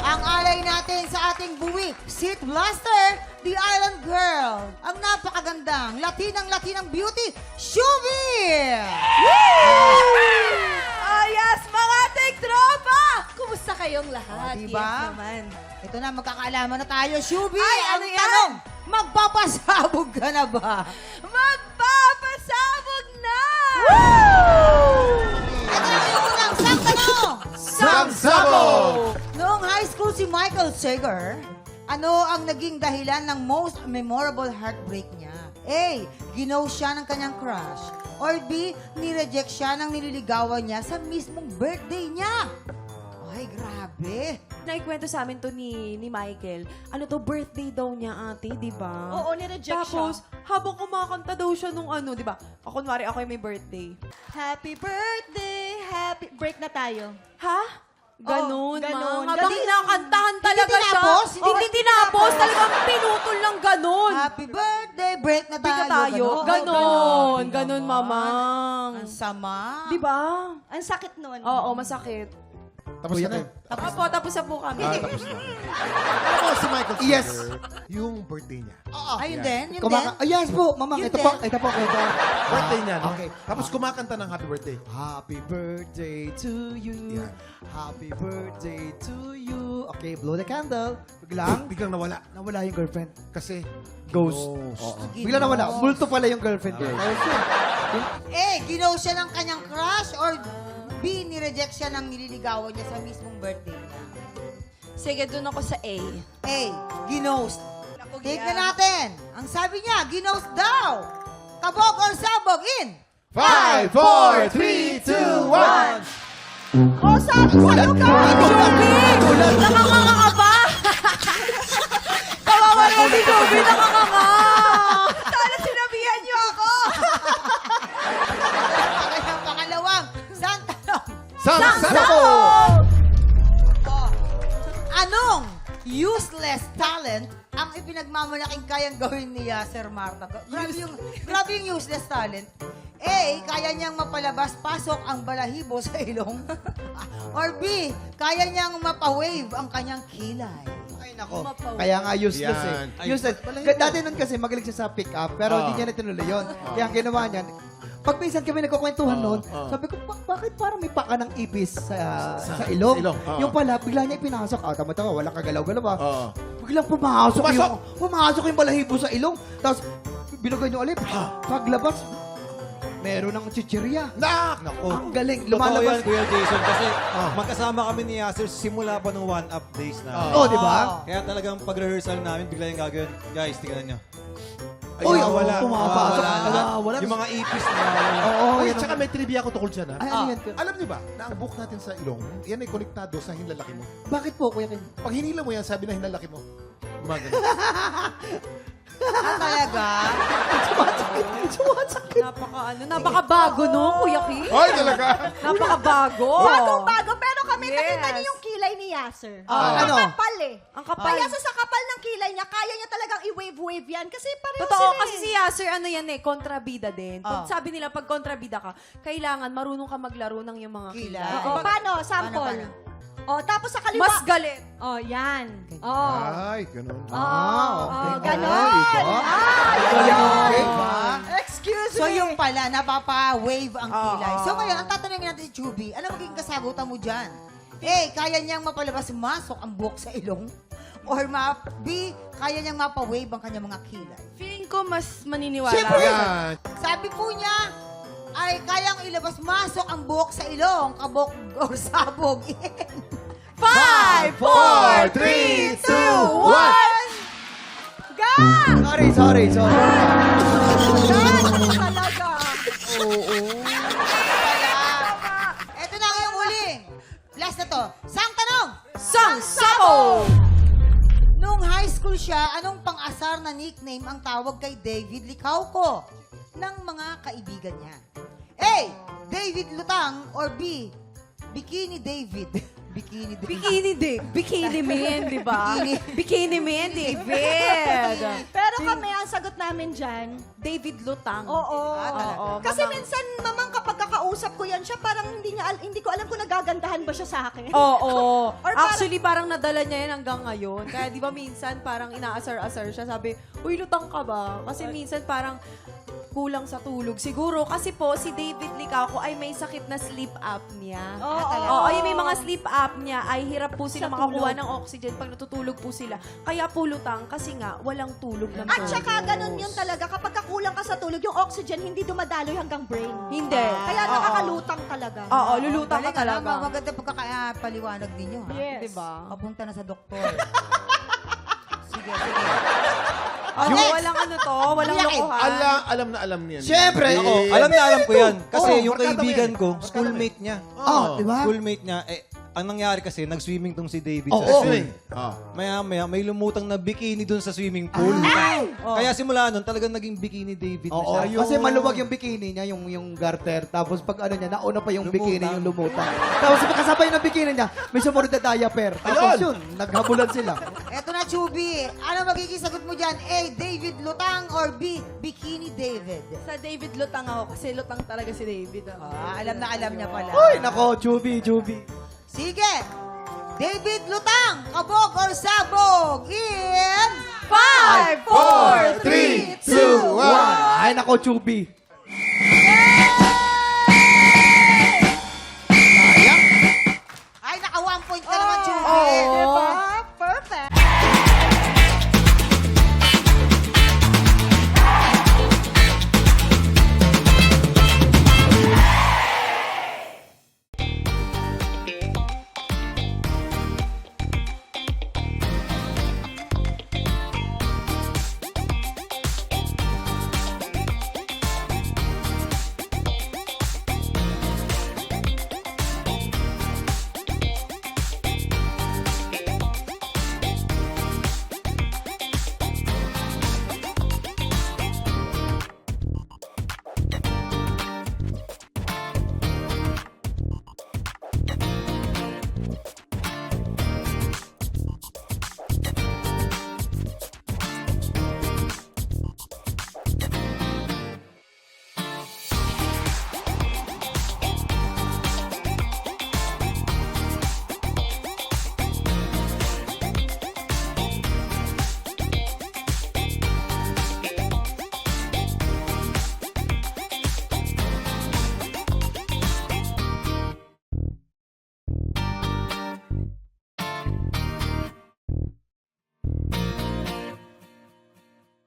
Ang alay natin sa ating buwik, Seat Blaster, The Island Girl. Ang napakagandang, Latinang beauty, Shubi! Yes, mga ating tropa! Kumusta kayong lahat? O, diba? Yes naman. Ito na, magkakaalaman na tayo, Shubi. Ay, ano ang yan? tanong, magpapasabog ka na ba? Magpapasabog na! Ito na yung unang sang tanong. Samsabog! Noong high school si Michael Sager, ano ang naging dahilan ng most memorable heartbreak niya? A. Ginaw siya ng kanyang crush. Or B. Nireject siya ng nililigawan niya sa mismong birthday niya. Ay, grabe. Naikwento sa amin to ni Michael. Ano to, birthday daw niya ate, di ba? Oo, nireject Tapos, siya. habang kumakanta daw siya nung ano, di ba? Ako, kunwari, ako yung may birthday. Happy birthday! Break na tayo. Ha? Ganun, ganun. ma. Habang Dali- nakantahan talaga siya. tinapos? Hindi tinapos. Talagang pinutol ng ganun. Happy birthday, break na Hindi tayo. ka tayo. Ganon. Ganon. Grabe Ganon, naman. mamang. Ang sama. Di ba? Ang sakit nun. Oo, masakit. Tapos na kayo. Tapos na po kami. Tapos na. Ako si Michael Sager, Yes. yung birthday niya. Ayun din, yun din. Yes po, mamang. Yun Ito din. po, ito po. Ito. Birthday niya, no? Okay. Tapos kumakanta ng happy birthday. Happy birthday to you. Yan. Happy birthday to you. Okay, blow the candle. Biglang, Biglang nawala. nawala yung girlfriend. Kasi, Ghost. Oo. Biglang nawala. Multo pala yung girlfriend niya. Tapos yun. A. Ginaw siya ng kanyang crush. Or B. Nireject siya ng nililigawan niya sa mismong birthday niya. Sige, dun ako sa A. A. Ginost. Tignan natin. Ang sabi niya, ginost daw. Kabog or sabog in. 5, 4, 3, 2, 1! Oh, sabi sa'yo ka! Nakakanga ka ba? Kawawa na si Joby, nakakanga. Sana sinabihan niyo ako! Ang pangalawang, saan tanong? Samsabog! Oh. Anong useless talent ang ipinagmamalaking kayang gawin ni Sir Marta? Grabe yung useless talent. A. Kaya niyang mapalabas-pasok ang balahibo sa ilong. Or B. Kaya niyang mapawave ang kanyang kilay. Ay, nako. Kaya nga useless Yan. eh. Useless. Dati nun kasi magaling siya sa pick-up, pero hindi niya na tinuloy yun. Kaya ang ginawa niya, pag minsan kami nagkukwentuhan noon, sabi ko, bakit parang may paka ng ipis sa ilong? ilong, oo. Yung pala, bigla niya ipinasok. Tama-tama, walang kagalaw-galaw ba? Oo. Biglang pumasok yung balahibo sa ilong. Tapos, binugan niyo ulit. Paglabas, meron ng chichirya. Naku! Ang galing. Totoo yan, Lumalabas. Kuya Jason, kasi magkasama kami ni Yasser simula pa ng one-up days na. Oh, di ba? Kaya talagang pag-rehearsal namin, bigla yung gagawin. Guys, tingnan nyo. Uy, wala. pumapasok. Wala. Yung mga ipis na Oo, Uy, yan. tsaka may trivia ko tungkol dyan, ha? Ay, ano yan? Alam niyo ba, na ang buhok natin sa ilong, yan ay konektado sa hinlalaki mo. Bakit po, Kuya Ken? Pag hinila mo yan, sabi na hinlalaki mo. Gumagano. Talaga? Napakabago no, Kuya Ki? Ay, talaga? Napakabago. Bagong-bago, pero kami Yes. nakita niyo yung kilay ni Yasser. Ano? Ang kapal eh. Ang kapal. Kaya sa kapal ng kilay niya, kaya niya talagang i-wave-wave yan. Kasi pareho Totoo, sila kasi eh. si Yasser, ano yan eh, kontrabida din. Pag Oh. sabi nila, pag kontrabida ka, kailangan marunong ka maglaro ng yung mga Kilay. kilay. O, paano? Sample. Paano? O, tapos sa kaliwa. Mas galit. O, yan. O. Ay, ganun. Ganon. Excuse So me. yung pala, napapa-wave ang kilay. So ngayon, ang tatanungin natin si Chubby, ano magiging kasagutan mo dyan? A. Kaya niyang mapalabas-masok ang buhok sa ilong? Or B. Kaya niyang mapa-wave ang kanyang mga kilay? Feeling ko mas maniniwala. Siyempre. Yan. Sabi po niya, ay kayang ilabas-masok ang buhok sa ilong, kabok or sabog. 5, 4, 3, 2, 1! Ga! Sorry. Talaga. Ito na ngayong huling. Last na to. Sang tanong! Sang Sabo! Nung high school siya, anong pang-asar na nickname ang tawag kay David Licauco ng mga kaibigan niya? A. David Lutang or B. Bikini David. Bikini David. Bikini Dick. Bikini Man, di ba? Bikini Man, David. Pero kami, ang sagot namin dyan, David Lutang. oo. talaga? Kasi minsan, mamang kapag kausap ko yan siya, parang hindi ko alam kung nagagandahan ba siya sa akin. Oo. Or parang- Actually, parang nadala niya yan hanggang ngayon. Kaya di ba minsan parang inaasar-asar siya. Sabi, uy, lutang ka ba? Kasi minsan parang kulang sa tulog. Siguro, kasi po, si David Licaco ay may sakit na sleep apnea. Oo, yung may mga sleep apnea ay hirap po sila Sa makakuha tulog. ng oxygen pag natutulog po sila. Kaya po lutang kasi nga, walang tulog ng At tulog. saka ganun yun talaga, kapag kakulang ka sa tulog, yung oxygen hindi dumadaloy hanggang brain. Hindi. Kaya Oo. nakakalutang talaga. Oo, lulutang ka Galing, alam mo, talaga. maganda pagkakapaliwanag ninyo. Ha? Yes. Diba? Papunta na sa doktor. Sige, sige. Oh, next. walang ano to, walang Yakin. lokohan. Alam na alam niyan. Siyempre, Oo, alam na alam ko yan. Kasi Oo, yung barkada mo kaibigan yan. ko, schoolmate niya. Oh, di ba? Schoolmate niya, ang nangyari kasi, nag-swimming tong si David Oo. sa school. Swimming. Oh. Maya-maya, may lumutang na bikini dun sa swimming pool. Kaya simula nun, talagang naging bikini David na Oo, siya. kasi maluwag yung bikini niya, yung garter. Tapos pag ano niya, nauna pa yung Lumutang. bikini yung lumutang. Tapos pagkasabay ng bikini niya, may sumunod na diaper. Tapos yun, naghabulan sila. Eto na, Chubby. Ano magiging sagot mo dyan? A, David Lutang or B, Bikini David? Sa David lutang ako kasi lutang talaga si David. Alam na alam niya pala. Uy, nako, Chubby. Sige. David Lutang, kabog or sabog in 5, 4, 3, 2, 1. Ay, nako, Chubby. Ay, naka 1 point ka naman, Chubby. Oo.